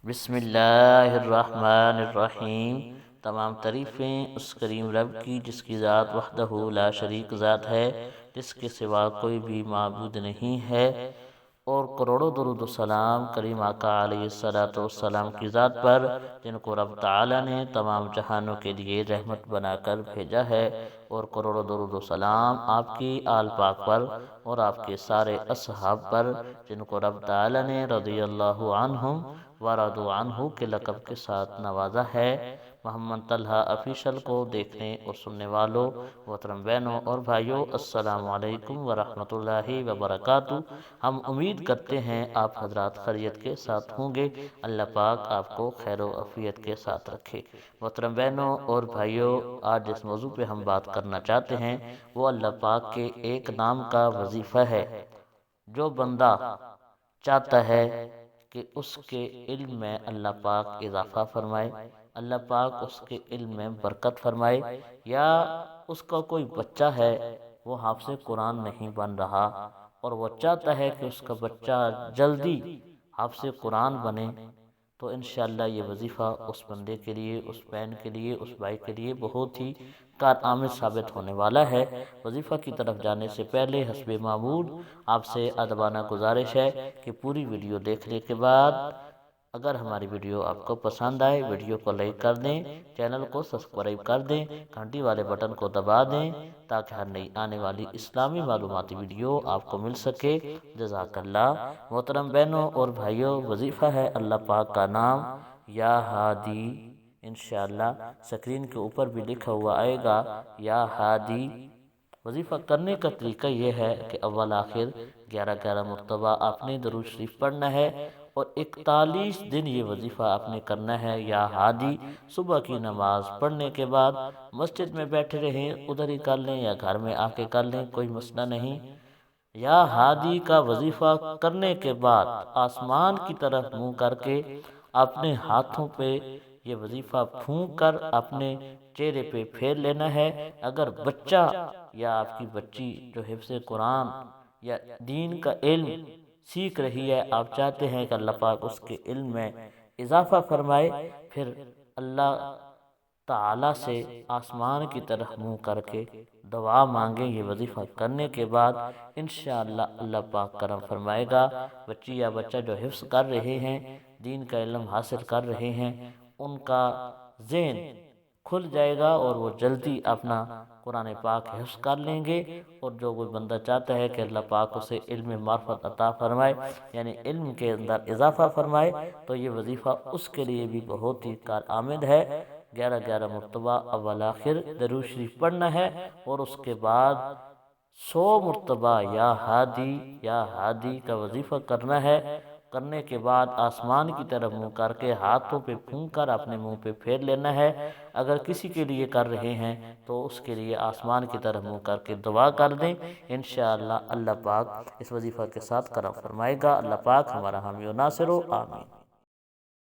بسم اللہ الرحمن الرحیم۔ تمام تعریفیں اس کریم رب کی جس کی ذات وحدہ لا شریک ذات ہے، جس کے سوا کوئی بھی معبود نہیں ہے، اور کروڑوں درود و سلام کریم آقا علیہ الصلوۃ والسلام کی ذات پر، جن کو رب تعالی نے تمام جہانوں کے لیے رحمت بنا کر بھیجا ہے، اور کروڑوں درود و سلام آپ کی آل پاک پر اور آپ کے سارے اصحاب پر، جن کو رب تعالی نے رضی اللہ عنہم ورضوا عنہ کے لقب کے ساتھ نوازا ہے۔ محمد طلحہ آفیشل کو دیکھنے اور سننے والوں محترم بہنوں اور بھائیوں، السلام علیکم ورحمۃ اللہ وبرکاتہ۔ ہم امید کرتے ہیں آپ حضرات خیریت کے ساتھ ہوں گے۔ اللہ پاک آپ کو خیر و عافیت کے ساتھ رکھے۔ محترم بہنوں اور بھائیوں، آج جس موضوع پہ ہم بات کرنا چاہتے ہیں وہ اللہ پاک کے ایک نام کا وظیفہ ہے۔ جو بندہ چاہتا ہے کہ اس کے علم میں اللہ پاک اضافہ فرمائے، اللہ پاک اس کے علم میں برکت فرمائے، یا اس کا کوئی بچہ ہے وہ حافظ قرآن نہیں بن رہا اور وہ چاہتا ہے کہ اس کا بچہ جلدی حافظ قرآن بنے، تو انشاءاللہ یہ وظیفہ اس بندے کے لیے، اس بہن کے لیے، اس بھائی کے لیے بہت ہی کارآمد ثابت ہونے والا ہے۔ وظیفہ کی طرف جانے سے پہلے حسب معمول آپ سے ادبانہ گزارش ہے کہ پوری ویڈیو دیکھنے کے بعد اگر ہماری ویڈیو آپ کو پسند آئے، ویڈیو کو لائک کر دیں، چینل کو سبسکرائب کر دیں، گھنٹی والے بٹن کو دبا دیں تاکہ ہر نئی آنے والی اسلامی معلوماتی ویڈیو آپ کو مل سکے۔ جزاک اللہ۔ محترم بہنوں اور بھائیوں، وظیفہ ہے اللہ پاک کا نام یا ہادی۔ انشاءاللہ سکرین کے اوپر بھی لکھا ہوا آئے گا یا ہادی۔ وظیفہ کرنے کا طریقہ یہ ہے کہ اول آخر 11 مرتبہ آپ نے درود شریف پڑھنا ہے، اور 41 دن یہ وظیفہ آپ نے کرنا ہے یا ہادی۔ صبح کی نماز پڑھنے کے بعد مسجد میں بیٹھے رہیں، ادھر ہی کر لیں یا گھر میں آ کے کر لیں، کوئی مسئلہ نہیں۔ یا ہادی کا وظیفہ کرنے کے بعد آسمان کی طرف منہ کر کے اپنے ہاتھوں پہ یہ وظیفہ پھونک کر اپنے چہرے پہ پھیر لینا ہے۔ اگر بچہ یا آپ کی بچی جو حفظ قرآن یا دین کا علم سیکھ رہی ہے، آپ چاہتے ہیں کہ اللہ پاک اس کے علم میں اضافہ فرمائے، پھر اللہ تعالی سے آسمان کی طرف منہ کر کے دعا مانگیں۔ یہ وظیفہ کرنے کے بعد انشاءاللہ اللہ پاک کرم فرمائے گا۔ بچی یا بچہ جو حفظ کر رہے ہیں، دین کا علم حاصل کر رہے ہیں، ان کا ذہن کھل جائے گا اور وہ جلدی اپنا قرآن پاک حفظ کر لیں گے۔ اور جو کوئی بندہ چاہتا ہے کہ اللہ پاک اسے علم معرفت عطا فرمائے، یعنی علم کے اندر اضافہ فرمائے، تو یہ وظیفہ اس کے لیے بھی بہت ہی کارآمد ہے۔ 11 مرتبہ اول آخر درود شریف پڑھنا ہے، اور اس کے بعد 100 مرتبہ یا ہادی کا وظیفہ کرنا ہے۔ کرنے کے بعد آسمان کی طرف منہ کر کے ہاتھوں پہ پھونک کر اپنے منہ پہ پھیر لینا ہے۔ اگر کسی کے لیے کر رہے ہیں تو اس کے لیے آسمان کی طرف منہ کر کے دعا کر دیں، انشاءاللہ اللہ پاک اس وظیفہ کے ساتھ کرم فرمائے گا۔ اللہ پاک ہمارا حامی و ناصر ہو، آمین۔